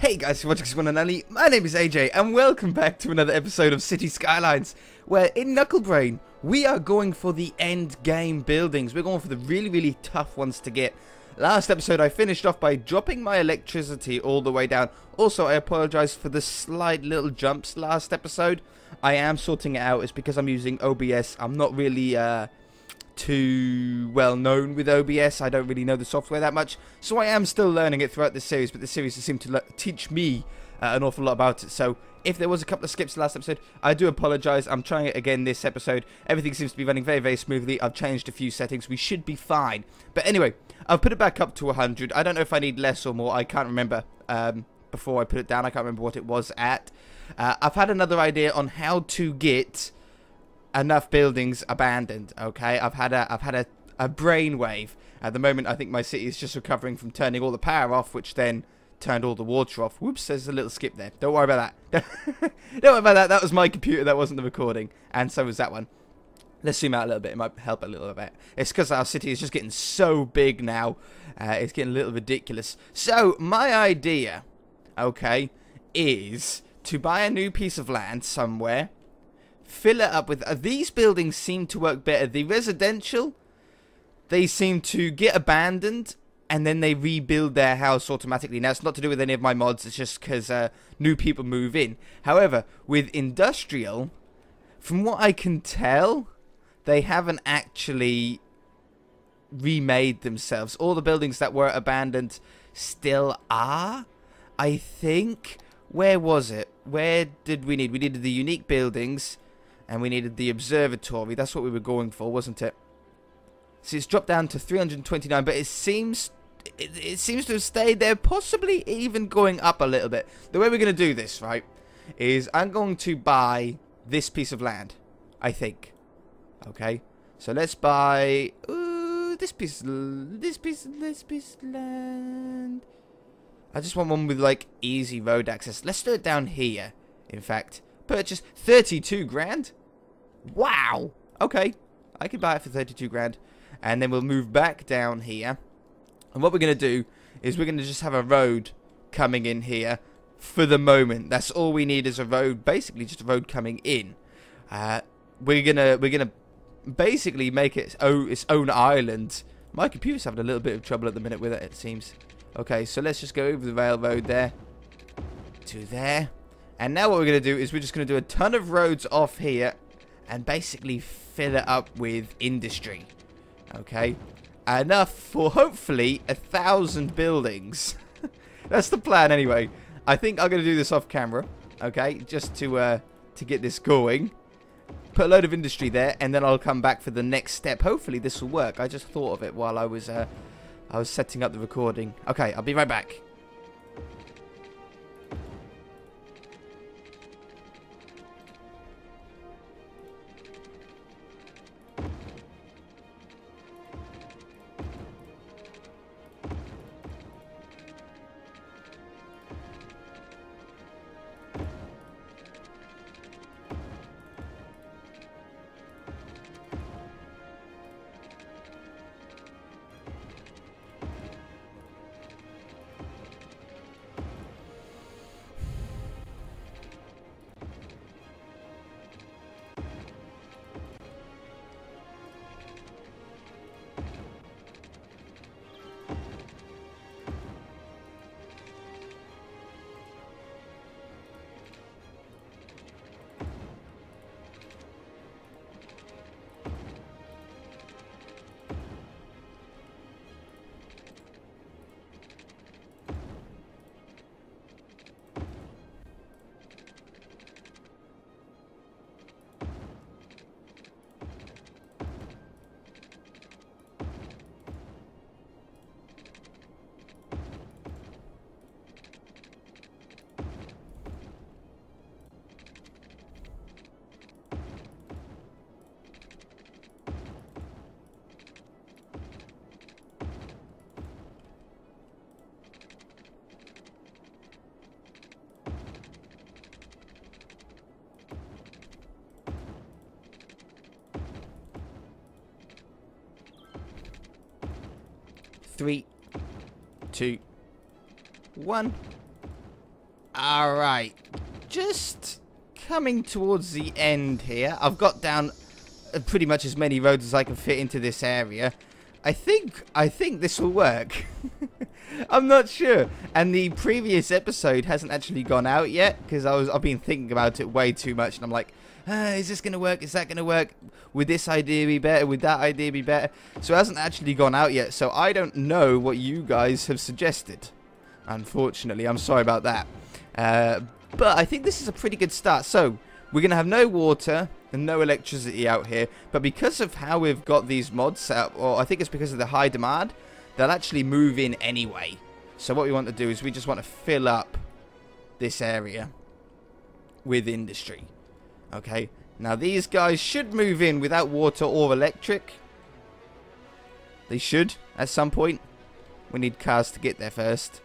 Hey guys, what's going on, Ali? My name is AJ, and welcome back to another episode of City Skylines, where in Knucklebrain, we are going for the end game buildings. We're going for the really tough ones to get. Last episode, I finished off by dropping my electricity all the way down. Also, I apologize for the slight little jumps last episode. I am sorting it out. It's because I'm using OBS. I'm not really too well known with OBS. I don't really know the software that much, so I am still learning it throughout this series, but this series has seemed to teach me an awful lot about it. So if there was a couple of skips last episode, I do apologize. I'm trying it again this episode. Everything seems to be running very smoothly. I've changed a few settings. We should be fine. But anyway, I've put it back up to 100. I don't know if I need less or more. I can't remember. Before I put it down, I can't remember what it was at. I've had another idea on how to get enough buildings abandoned. Okay, I've had a brainwave. At the moment, I think my city is just recovering from turning all the power off, which then turned all the water off. Whoops, there's a little skip there. Don't worry about that. Don't worry about that. That was my computer. That wasn't the recording, and so was that one. Let's zoom out a little bit. It might help a little bit. It's because our city is just getting so big now. It's getting a little ridiculous. So my idea, okay, is to buy a new piece of land somewhere. Fill it up with... these buildings seem to work better. The residential, they seem to get abandoned, and then they rebuild their house automatically. Now, it's not to do with any of my mods. It's just because new people move in. However, with industrial, from what I can tell, they haven't actually remade themselves. All the buildings that were abandoned still are, I think. Where was it? Where did we need? We needed the unique buildings. And we needed the observatory. That's what we were going for, wasn't it? So it's dropped down to 329, but it seems to have stayed there, possibly even going up a little bit. The way we're going to do this, right, is I'm going to buy this piece of land, I think. Okay, so let's buy this piece of land. I just want one with like easy road access. Let's do it down here. In fact. Purchase 32 grand. Wow. Okay. I can buy it for 32 grand. And then we'll move back down here. And what we're going to do is we're going to just have a road coming in here for the moment. That's all we need is a road. Basically just a road coming in. We're gonna basically make it its own island. My computer's having a little bit of trouble at the minute with it seems. Okay, so let's just go over the railroad there. To there. And now what we're going to do is we're just going to do a ton of roads off here and basically fill it up with industry. Okay? Enough for hopefully 1,000 buildings. That's the plan anyway. I think I'm going to do this off camera. Okay? Just to get this going. Put a load of industry there and then I'll come back for the next step. Hopefully this will work. I just thought of it while I was setting up the recording. Okay, I'll be right back. Three, 2, 1. Alright. Just coming towards the end here. I've got down pretty much as many roads as I can fit into this area. I think this will work. I'm not sure. And the previous episode hasn't actually gone out yet because I've been thinking about it way too much, and I'm like, is this gonna work? Is that gonna work? Would this idea be better? Would that idea be better? So it hasn't actually gone out yet, so I don't know what you guys have suggested. Unfortunately, I'm sorry about that. But I think this is a pretty good start. So we're gonna have no water and no electricity out here, but because of how we've got these mods set up, or I think it's because of the high demand, they'll actually move in anyway. So what we want to do is we just want to fill up this area with industry. Okay, now these guys should move in without water or electric. They should at some point. We need cars to get there first.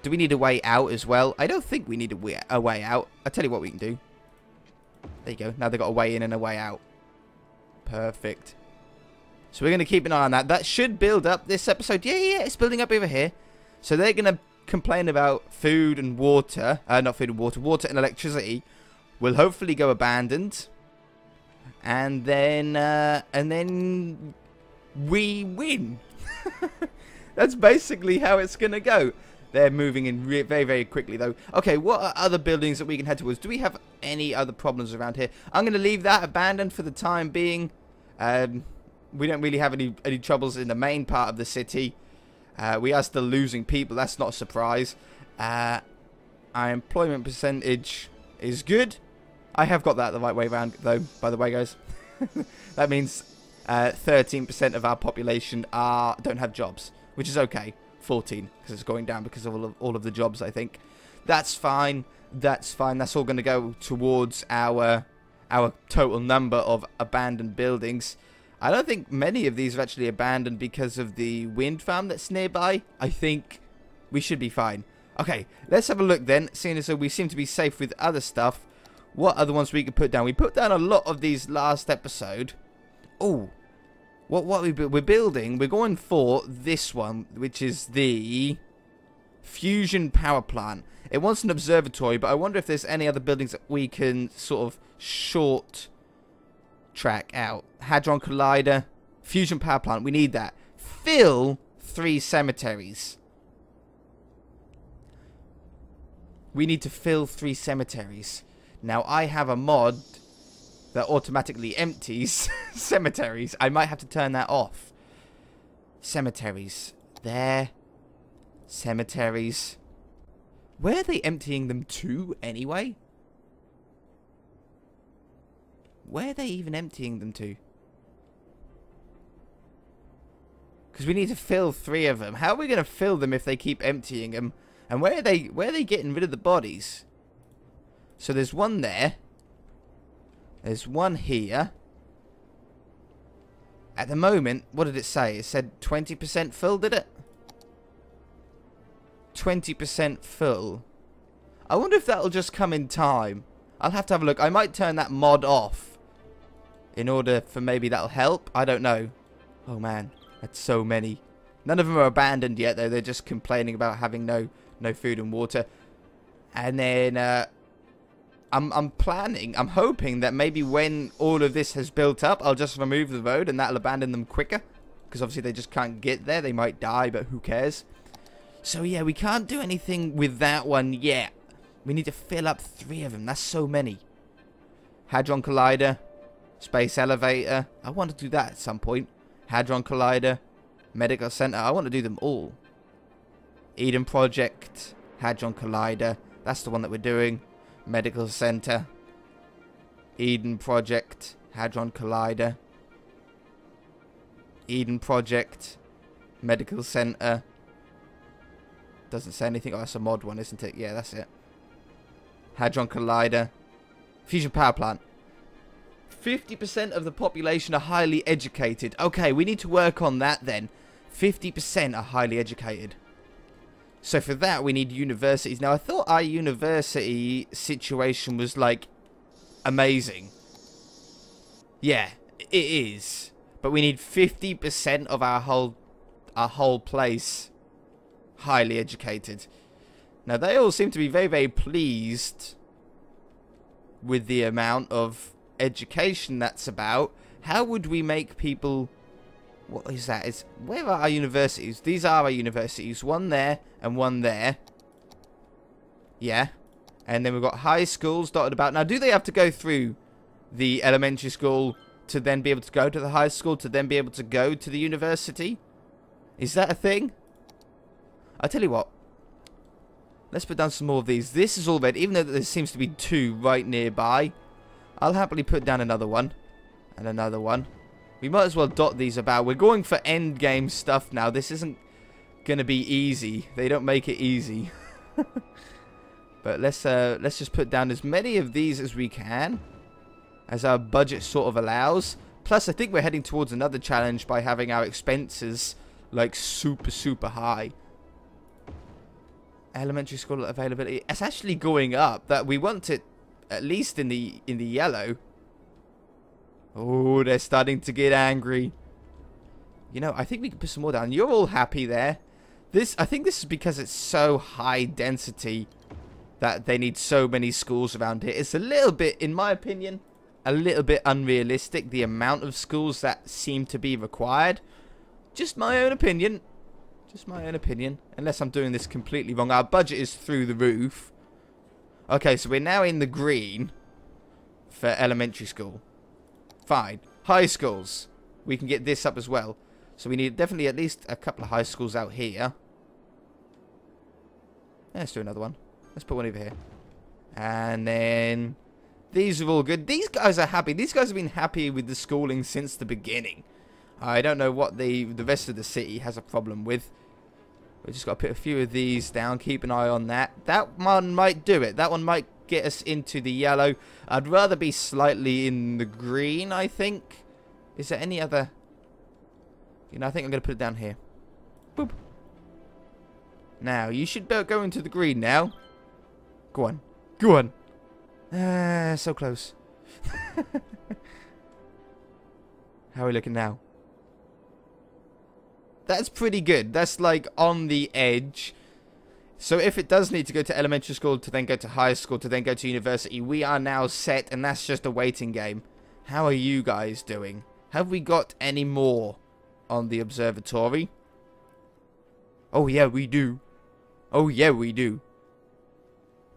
Do we need a way out as well? I don't think we need a way out. I'll tell you what we can do. There you go. Now they've got a way in and a way out. Perfect. So we're going to keep an eye on that. That should build up this episode. Yeah, it's building up over here. So they're going to complain about food and water. Not food and water. Water and electricity will hopefully go abandoned. And then we win. That's basically how it's going to go. They're moving in very, very quickly, though. Okay, what are other buildings that we can head towards? Do we have any other problems around here? I'm going to leave that abandoned for the time being. We don't really have any troubles in the main part of the city. We are still losing people. That's not a surprise. Our employment percentage is good. I have got that the right way around, though, by the way, guys. That means 13% of our population don't have jobs, which is okay. 14, because it's going down because of all of the jobs, I think. That's fine. That's fine. That's all going to go towards our total number of abandoned buildings. I don't think many of these are actually abandoned because of the wind farm that's nearby. I think we should be fine. Okay, let's have a look then. Seeing as though we seem to be safe with other stuff, what other ones we could put down? We put down a lot of these last episode. Oh, what we're building, we're going for this one, which is the fusion power plant. It wants an observatory, but I wonder if there's any other buildings that we can sort of short track out. Hadron Collider, fusion power plant, we need that. Fill 3 cemeteries. We need to fill 3 cemeteries. Now, I have a mod that automatically empties cemeteries. I might have to turn that off. Cemeteries. There. Cemeteries. Where are they emptying them to, anyway? Where are they even emptying them to? Because we need to fill 3 of them. How are we going to fill them if they keep emptying them? And where are they getting rid of the bodies? So there's one there. There's one here. At the moment, what did it say? It said 20% full, did it? 20% full. I wonder if that'll just come in time. I'll have to have a look. I might turn that mod off in order for maybe that'll help. I don't know. Oh man, that's so many. None of them are abandoned yet, though. They're just complaining about having no food and water. And then I'm hoping that maybe when all of this has built up, I'll just remove the road and that'll abandon them quicker. Because obviously they just can't get there. They might die, but who cares? So yeah, we can't do anything with that one yet. We need to fill up 3 of them. That's so many. Hadron Collider. Space Elevator. I want to do that at some point. Hadron Collider. Medical Center. I want to do them all. Eden Project. Hadron Collider. That's the one that we're doing. Medical Center. Eden Project. Hadron Collider. Eden Project. Medical Center. Doesn't say anything. Oh, that's a mod one, isn't it? Yeah, that's it. Hadron Collider. Fusion Power Plant. 50% of the population are highly educated. Okay, we need to work on that then. 50% are highly educated. So for that, we need universities. Now, I thought our university situation was, like, amazing. Yeah, it is. But we need 50% of our whole place highly educated. Now, they all seem to be very, very pleased with the amount of education that's about. How would we make people... What is that? Where are our universities? These are our universities. One there and one there. Yeah. And then we've got high schools dotted about. Now, do they have to go through the elementary school to then be able to go to the high school to then be able to go to the university? Is that a thing? I'll tell you what. Let's put down some more of these. This is all red, even though there seems to be 2 right nearby. I'll happily put down another one. And another one. We might as well dot these about. We're going for end game stuff now. This isn't going to be easy. They don't make it easy. But let's just put down as many of these as we can, as our budget sort of allows. Plus, I think we're heading towards another challenge by having our expenses like super high. Elementary school availability. It's actually going up. That we want it at least in the yellow. Oh, they're starting to get angry. You know, I think we can put some more down. You're all happy there. I think this is because it's so high density that they need so many schools around here. It's a little bit, in my opinion, a little bit unrealistic, the amount of schools that seem to be required. Just my own opinion. Just my own opinion. Unless I'm doing this completely wrong. Our budget is through the roof. Okay, so we're now in the green for elementary school. Fine. High schools. We can get this up as well. So we need definitely at least a couple of high schools out here. Let's do another one. Let's put one over here. And then these are all good. These guys are happy. These guys have been happy with the schooling since the beginning. I don't know what the rest of the city has a problem with. We just got to put a few of these down. Keep an eye on that. That one might do it. That one might get us into the yellow. I'd rather be slightly in the green, I think. Is there any other... You know, I think I'm going to put it down here. Boop. Now, you should go into the green now. Go on. Go on. So close. How are we looking now? That's pretty good. That's like on the edge. So if it does need to go to elementary school, to then go to high school, to then go to university, we are now set, and that's just a waiting game. How are you guys doing? Have we got any more on the observatory? Oh yeah, we do. Oh yeah, we do.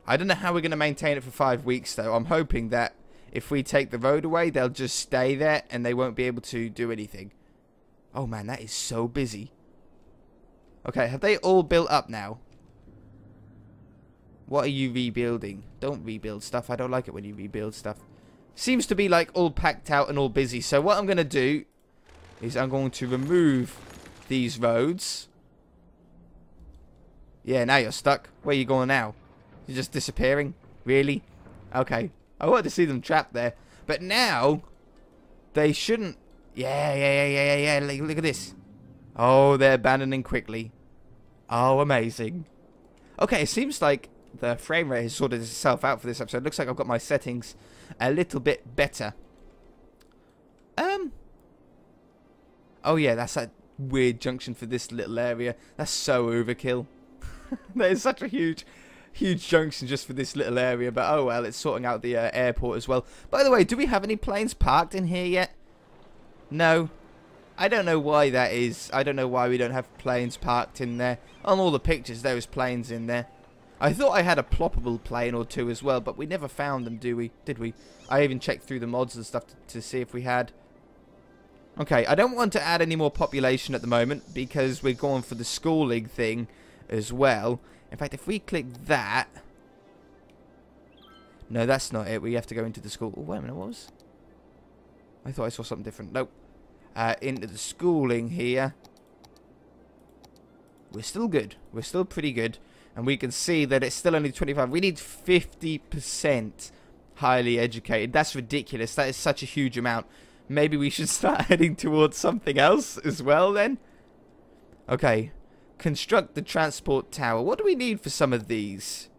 I don't know how we're going to maintain it for 5 weeks, though. I'm hoping that if we take the road away, they'll just stay there and they won't be able to do anything. Oh man, that is so busy. Okay, have they all built up now? What are you rebuilding? Don't rebuild stuff. I don't like it when you rebuild stuff. Seems to be like all packed out and all busy. So what I'm going to do is I'm going to remove these roads. Yeah, now you're stuck. Where are you going now? You're just disappearing? Really? Okay. I wanted to see them trapped there. But now, they shouldn't... Yeah. Look at this. Oh, they're abandoning quickly. Oh, amazing. Okay, it seems like the frame rate has sorted itself out for this episode. Looks like I've got my settings a little bit better. Oh yeah, that's that weird junction for this little area. That's so overkill. That is such a huge junction just for this little area. But oh well, it's sorting out the airport as well. By the way, do we have any planes parked in here yet? No. I don't know why that is. I don't know why we don't have planes parked in there. On all the pictures, there was planes in there. I thought I had a ploppable plane or two as well, but we never found them, did we? I even checked through the mods and stuff to see if we had. Okay, I don't want to add any more population at the moment because we're going for the schooling thing as well. In fact, if we click that... No, that's not it. We have to go into the school. Oh, wait a minute, what was... I thought I saw something different. Nope. Into the schooling here. We're still good. We're still pretty good. And we can see that it's still only 25. We need 50% highly educated. That's ridiculous. That is such a huge amount. Maybe we should start heading towards something else as well then. Okay. Construct the transport tower. What do we need for some of these?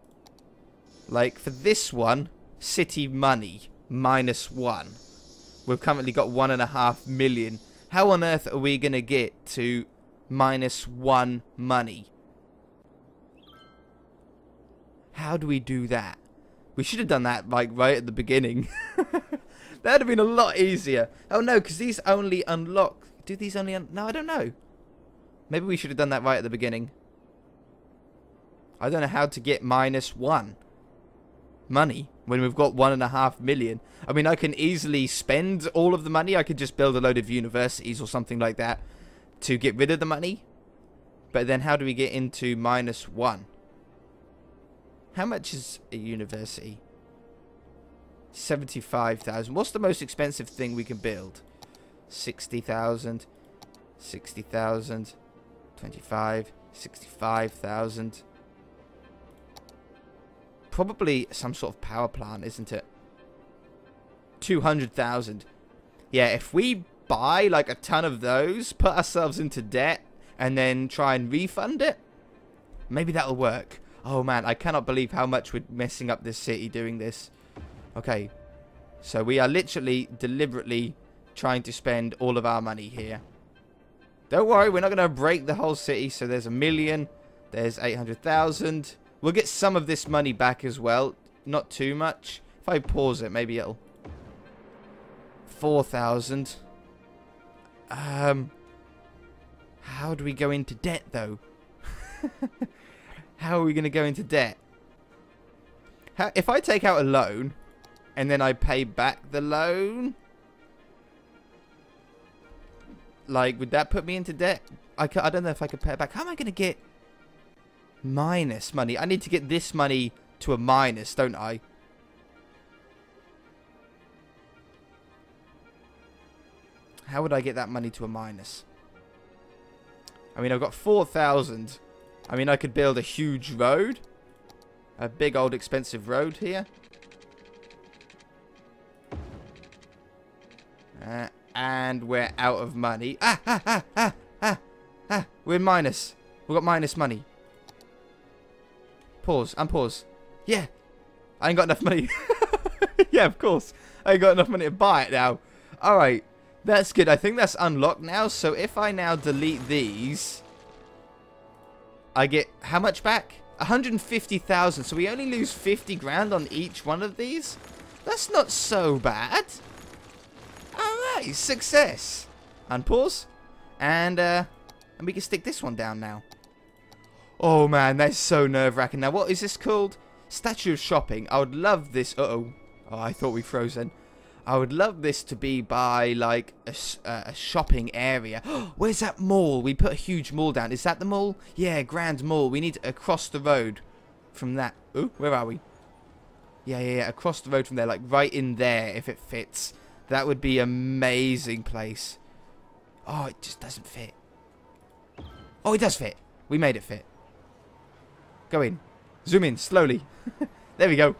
Like for this one, city money, -1. We've currently got 1.5 million. How on earth are we going to get to -1 money? how do we do that? We should have done that, like, right at the beginning. That would have been a lot easier. Oh, no, because these only unlock... Do these only... No, I don't know. Maybe we should have done that right at the beginning. I don't know how to get -1 money when we've got 1.5 million. I mean, I can easily spend all of the money. I could just build a load of universities or something like that to get rid of the money. But then how do we get into -1? How much is a university? 75,000. What's the most expensive thing we can build? 60,000. 60,000. 25. 65,000. Probably some sort of power plant, isn't it? 200,000. Yeah, if we buy like a ton of those, put ourselves into debt, and then try and refund it, maybe that'll work. Oh man, I cannot believe how much we're messing up this city doing this. Okay, so we are literally, deliberately trying to spend all of our money here. Don't worry, we're not going to break the whole city. So there's 1 million, there's 800,000. We'll get some of this money back as well. Not too much. If I pause it, maybe it'll... 4,000. How do we go into debt, though? How are we going to go into debt? If I take out a loan, and then I pay back the loan... Like, would that put me into debt? I don't know if I could pay it back. How am I going to get... minus money? I need to get this money to a minus, don't I? How would I get that money to a minus? I mean, I've got 4,000. I mean, I could build a huge road. A big old expensive road here. And we're out of money. We're in minus. We've got minus money. Pause. Unpause. Yeah. I ain't got enough money. Yeah, of course. I ain't got enough money to buy it now. Alright. That's good. I think that's unlocked now. So if I now delete these, I get how much back? 150,000. So we only lose 50 grand on each one of these. That's not so bad. Alright. Success. Unpause. And we can stick this one down now. Oh man, that's so nerve-wracking. Now, what is this called? Statue of Shopping. I would love this. Uh-oh. Oh, I thought we froze then. I would love this to be by, like, a shopping area. Where's that mall? We put a huge mall down. Is that the mall? Yeah, Grand Mall. We need to across the road from that. Ooh, where are we? Yeah. Across the road from there. Like, right in there, if it fits. That would be an amazing place. Oh, it just doesn't fit. Oh, it does fit. We made it fit. Go in. Zoom in slowly. There we go.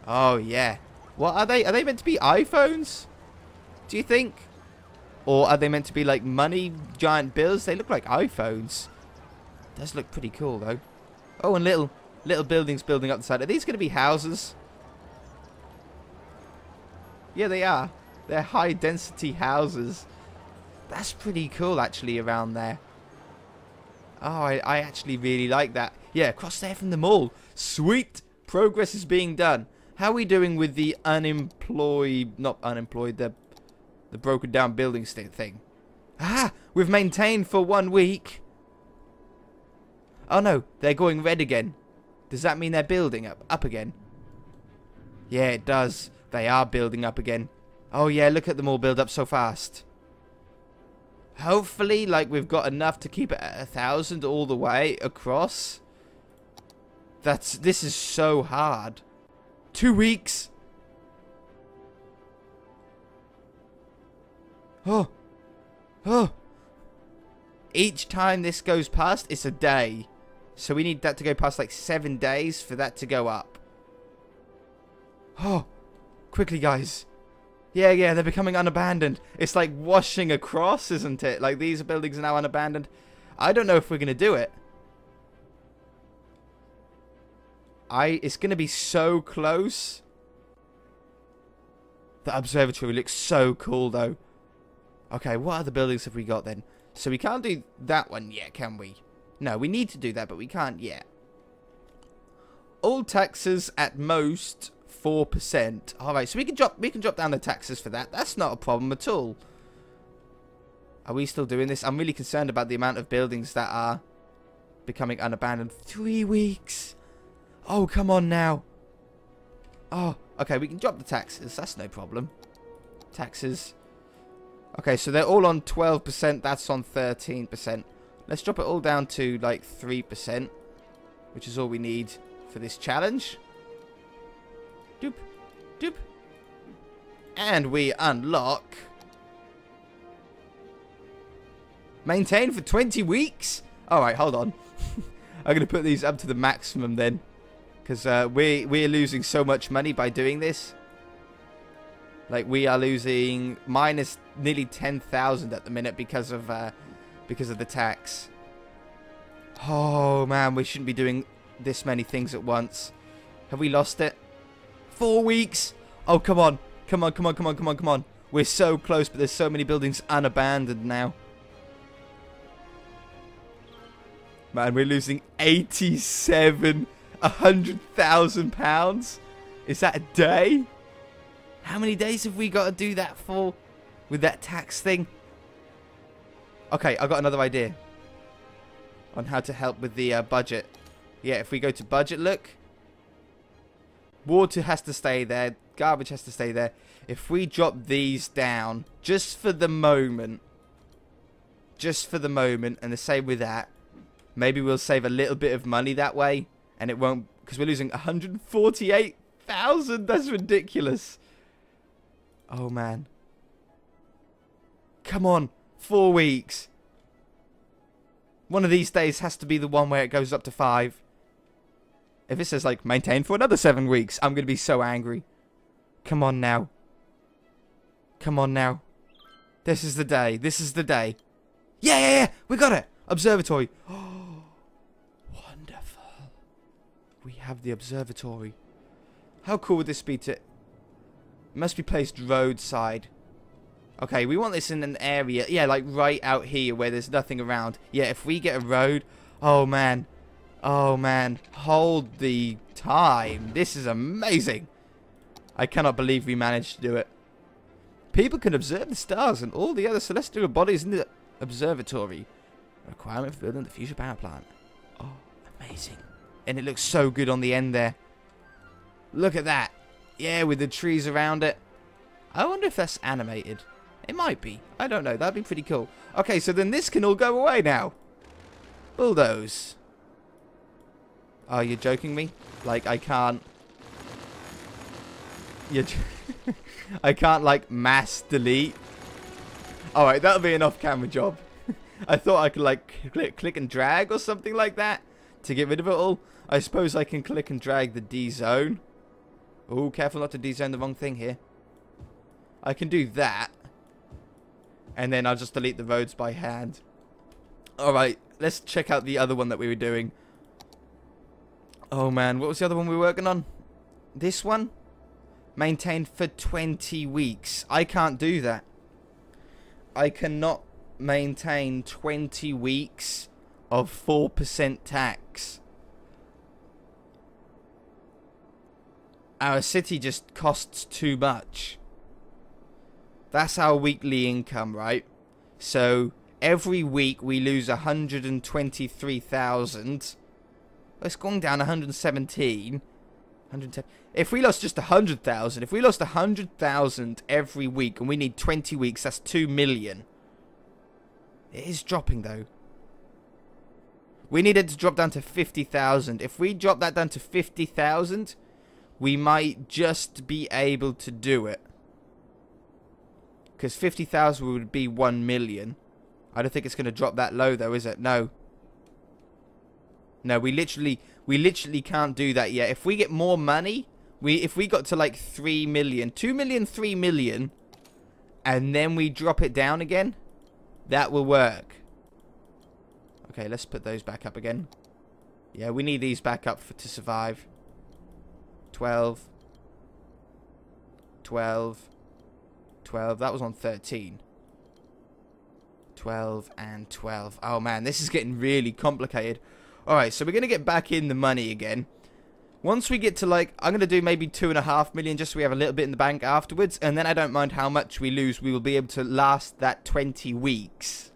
Oh, yeah. What are they? Are they meant to be iPhones? Do you think? Or are they meant to be like money giant bills? They look like iPhones. Does look pretty cool though. Oh, and little buildings building up the side. Are these going to be houses? Yeah, they are. They're high density houses. That's pretty cool actually around there. Oh, I actually really like that. Yeah, across there from the mall. Sweet. Progress is being done. How are we doing with the unemployed... Not unemployed, the broken down building thing? Ah! We've maintained for 1 week. Oh no, they're going red again. Does that mean they're building up again? Yeah, it does. They are building up again. Oh yeah, look at them all build up so fast. Hopefully, like, we've got enough to keep it at 1,000 all the way across. This is so hard. 2 weeks. Oh. Each time this goes past, it's a day. So we need that to go past like 7 days for that to go up. Oh. Quickly, guys. Yeah, they're becoming unabandoned. It's like washing across, isn't it? Like, these buildings are now unabandoned. I don't know if we're going to do it. It's going to be so close. The observatory looks so cool, though. Okay, what other buildings have we got, then? So we can't do that one yet, can we? No, we need to do that, but we can't yet. all taxes at most 4%. Alright, so we can drop down the taxes for that. That's not a problem at all. Are we still doing this? I'm really concerned about the amount of buildings that are becoming unabandoned. 3 weeks. Oh, come on now. Oh, okay, we can drop the taxes. That's no problem. Taxes. Okay, so they're all on 12%. That's on 13%. Let's drop it all down to like 3%, which is all we need for this challenge. Doop, doop. And we unlock... Maintain for 20 weeks? Alright, hold on. I'm going to put these up to the maximum then. Because we're losing so much money by doing this. Like, we are losing minus nearly 10,000 at the minute because of the tax. Oh, man, we shouldn't be doing this many things at once. Have we lost it? 4 weeks? Oh, come on. Come on, come on, come on, come on, come on. We're so close, but there's so many buildings unabandoned now. Man, we're losing 100,000 pounds. Is that a day? How many days have we got to do that for with that tax thing? Okay, I got another idea on how to help with the budget. Yeah, if we go to budget, look. Water has to stay there. Garbage has to stay there. If we drop these down, just for the moment, and the same with that, maybe we'll save a little bit of money that way, and it won't, because we're losing 148,000. That's ridiculous. Oh, man. Come on. 4 weeks. One of these days has to be the one where it goes up to 5. If it says, like, maintain for another 7 weeks, I'm going to be so angry. Come on now. Come on now. This is the day. This is the day. Yeah, yeah, yeah. We got it. Observatory. Oh, wonderful. We have the observatory. How cool would this be to... It must be placed roadside. Okay, we want this in an area. Yeah, like right out here where there's nothing around. Yeah, if we get a road... Oh, man. Oh, man. Hold the time. This is amazing. I cannot believe we managed to do it. People can observe the stars and all the other celestial bodies in the observatory. A requirement for building the future power plant. Oh, amazing. And it looks so good on the end there. Look at that. Yeah, with the trees around it. I wonder if that's animated. It might be. I don't know. That'd be pretty cool. Okay, so then this can all go away now. Bulldoze. Oh, you're joking me? Like, I can't... I can't, like, mass delete. Alright, that'll be an off-camera job. I thought I could, like, click and drag or something like that to get rid of it all. I suppose I can click and drag the D-zone. Oh, careful not to D-zone the wrong thing here. I can do that. And then I'll just delete the roads by hand. Alright, let's check out the other one that we were doing. Oh, man. What was the other one we were working on? This one? Maintained for 20 weeks. I can't do that. I cannot maintain 20 weeks of 4% tax. Our city just costs too much. That's our weekly income, right? So every week we lose 123,000. It's going down 117. 110. If we lost just 100,000, if we lost 100,000 every week and we need 20 weeks, that's 2 million. It is dropping though. We need it to drop down to 50,000. If we drop that down to 50,000, we might just be able to do it. Because 50,000 would be 1 million. I don't think it's going to drop that low though, is it? No. No, we literally can't do that yet. If we get more money, if we got to like 3 million, 2 million, 3 million, and then we drop it down again, that will work. Okay, let's put those back up again. Yeah, we need these back up to survive. 12. 12. 12. That was on 13. 12 and 12. Oh man, this is getting really complicated. Alright, so we're going to get back in the money again. Once we get to, like, I'm going to do maybe 2.5 million just so we have a little bit in the bank afterwards. And then I don't mind how much we lose. We will be able to last that 20 weeks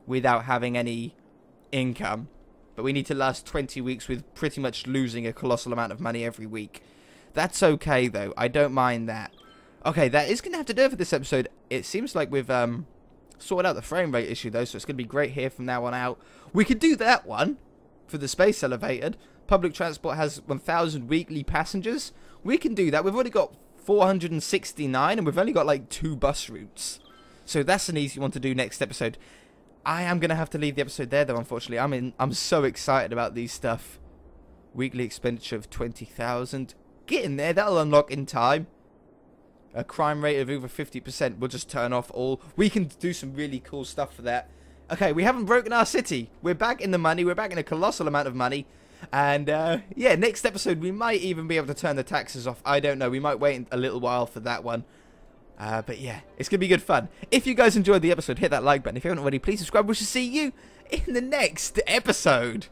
without having any income. But we need to last 20 weeks with pretty much losing a colossal amount of money every week. That's okay, though. I don't mind that. Okay, that is going to have to do it for this episode. It seems like we've sorted out the frame rate issue, though, so it's going to be great here from now on out. We could do that one for the space elevator. Public transport has 1,000 weekly passengers. We can do that. We've already got 469, and we've only got, like, 2 bus routes. So that's an easy one to do next episode. I am going to have to leave the episode there, though, unfortunately. I'm so excited about these stuff. Weekly expenditure of 20,000. Get in there. That'll unlock in time. A crime rate of over 50%. We'll just turn off all. We can do some really cool stuff for that. Okay, we haven't broken our city. We're back in the money. We're back in a colossal amount of money. And, yeah, next episode, we might even be able to turn the taxes off. I don't know. We might wait a little while for that one. But, yeah, it's going to be good fun. If you guys enjoyed the episode, hit that like button. If you haven't already, please subscribe. We shall see you in the next episode.